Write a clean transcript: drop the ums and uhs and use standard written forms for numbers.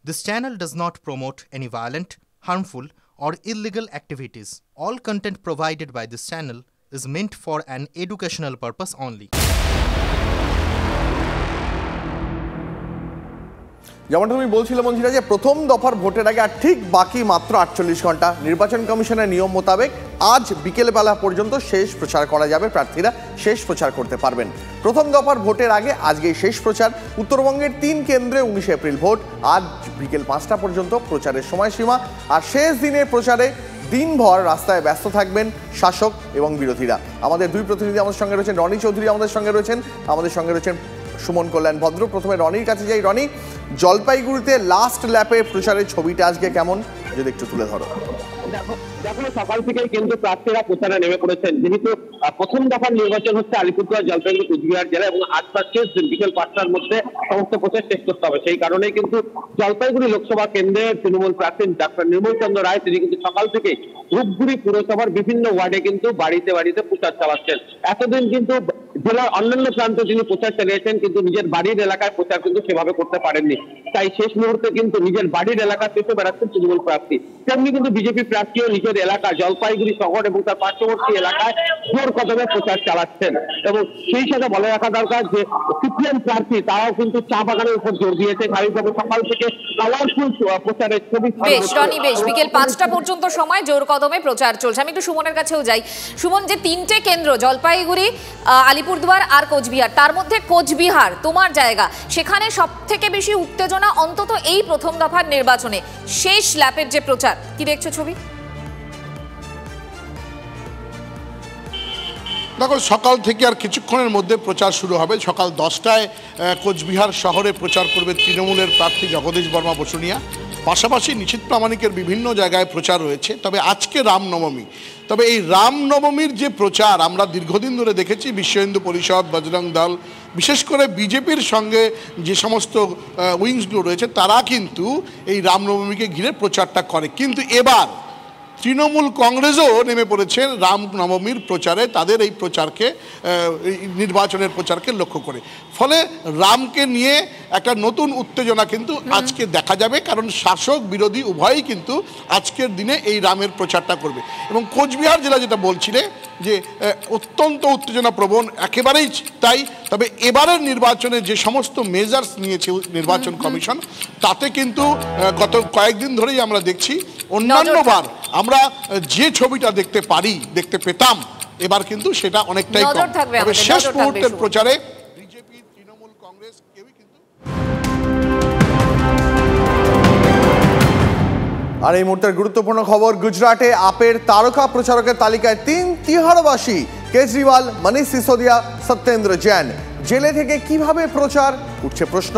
This channel does not promote any violent, harmful, or illegal activities. All content provided by this channel is meant for an educational purpose only. যেমনটা তুমি বলছিলে মঞ্জিরা যে প্রথম দফার ভোটের আগে আর ঠিক বাকি মাত্র 48 ঘন্টা নির্বাচন কমিশনের নিয়ম মোতাবেক আজ বিকেলবেলা পর্যন্ত শেষ প্রচার করা যাবে, প্রার্থীরা শেষ প্রচার করতে পারবেন। প্রথম দফার ভোটের আগে আজকেই শেষ প্রচার। উত্তরবঙ্গের 3 কেন্দ্রে 19 এপ্রিল ভোট। আজ বিকেল 5টা পর্যন্ত প্রচারের সময়সীমা। আর শেষ দিনের প্রচারে দিনভর রাস্তায় ব্যস্ত থাকবেন শাসক এবং বিরোধীরা। আমাদের দুই প্রতিনিধি আমাদের সঙ্গে রয়েছেন, রনি চৌধুরী আমাদের সঙ্গে রয়েছেন সুমন কল্যাণ ভদ্র। প্রথমে রনির কাছে যাই। রনি, জলপাইগুড়িতে লাস্ট ল্যাপে প্রচারের ছবিটা আজকে কেমন যদি একটু তুলে ধরো। দেখো সকাল থেকেই কিন্তু প্রার্থীরা প্রচারে নেমে পড়েছেন, যেহেতু প্রথম দফার নির্বাচন হচ্ছে আলিপুরদুয়ার, জলপাইগুড়ি, কোচবিহার জেলা এবং আজকের শেষ দিন বিকেল 5টার মধ্যে সমস্ত প্রচার শেষ করতে হবে। সেই কারণেই কিন্তু জলপাইগুড়ি লোকসভা কেন্দ্রের তৃণমূল প্রার্থী ডাক্তার নির্মল চন্দ্র রায় তিনি কিন্তু সকাল থেকে ধূপগুড়ি পুরসভার বিভিন্ন ওয়ার্ডে কিন্তু বাড়িতে বাড়িতে প্রচার চালাচ্ছেন। এতদিন কিন্তু জেলার অন্যান্য প্রান্তে তিনি প্রচার চালিয়েছেন, কিন্তু নিজের বাড়ির এলাকায় প্রচার কিন্তু সেভাবে করতে পারেননি। তাই শেষ মুহূর্তে কিন্তু নিজের বাড়ির এলাকা চেপে বেড়াচ্ছেন তৃণমূল প্রার্থী। তেমনি কিন্তু বিজেপি প্রার্থীও নিজের এলাকা জলপাইগুড়ি শহর এবং তার পার্শ্ববর্তী এলাকায় জোর কদমে প্রচার চালাচ্ছেন। এবং সেই সাথে বলে রাখা দরকার যে সিপিএম প্রার্থী তারাও কিন্তু চা বাগানের উপর জোর দিয়েছে। স্বাভাবিকভাবে সকাল থেকে পাওয়ারফুল প্রচারের ছবি। বেশ বিকেল 5টা পর্যন্ত সময় জোর কদমে প্রচার চলছে। আমি একটু সুমনের কাছেও যাই। সুমন, যে 3টে কেন্দ্র জলপাইগুড়ি, আলিপুরদুয়ার আর কোচবিহার, তার মধ্যে কোচবিহার তোমার জায়গা, সেখানে সব থেকে বেশি উত্তেজনা অন্তত এই প্রথম দফার নির্বাচনে শেষ ল্যাপের যে প্রচার, কি দেখছো ছবি? দেখো, সকাল থেকে আর কিছুক্ষণের মধ্যে প্রচার শুরু হবে। সকাল 10টায় কোচবিহার শহরে প্রচার করবে তৃণমূলের প্রার্থী জগদীশ বর্মা বসুনিয়া। পাশাপাশি নিশীথ প্রামাণিকের বিভিন্ন জায়গায় প্রচার রয়েছে। তবে আজকে রামনবমী, তবে এই রামনবমীর যে প্রচার আমরা দীর্ঘদিন ধরে দেখেছি, বিশ্ব হিন্দু পরিষদ, বজরং দল, বিশেষ করে বিজেপির সঙ্গে যে সমস্ত উইংসগুলো রয়েছে তারা কিন্তু এই রামনবমীকে ঘিরে প্রচারটা করে। কিন্তু এবার তৃণমূল কংগ্রেসও নেমে পড়েছেন রামনবমীর প্রচারে, তাদের এই প্রচারকে, নির্বাচনের প্রচারকে লক্ষ্য করে। ফলে রামকে নিয়ে একটা নতুন উত্তেজনা কিন্তু আজকে দেখা যাবে, কারণ শাসক বিরোধী উভয়ই কিন্তু আজকের দিনে এই রামের প্রচারটা করবে। এবং কোচবিহার জেলা যেটা বলছিলে যে অত্যন্ত উত্তেজনা প্রবণ, একেবারেই তাই। তবে এবারের নির্বাচনে যে সমস্ত মেজার্স নিয়েছে নির্বাচন কমিশন, তাতে কিন্তু গত কয়েকদিন ধরেই আমরা দেখছি অন্যান্যবার আমরা যে ছবিটা দেখতে পেতাম, এবার কিন্তু সেটা অনেকটাই কম। তবে শেষ মুহূর্তের প্রচারে বিজেপি, তৃণমূল কংগ্রেস কেউই কিন্তু। আর এই মুহূর্তের গুরুত্বপূর্ণ খবর, গুজরাটে আপের তারকা প্রচারকের তালিকায় 3 তিহাড়বাসী, কেজরিওয়াল, মনীষ সিসোদিয়া, সত্যেন্দ্র জৈন। জেলে থেকে কিভাবে প্রচার, উঠছে প্রশ্ন।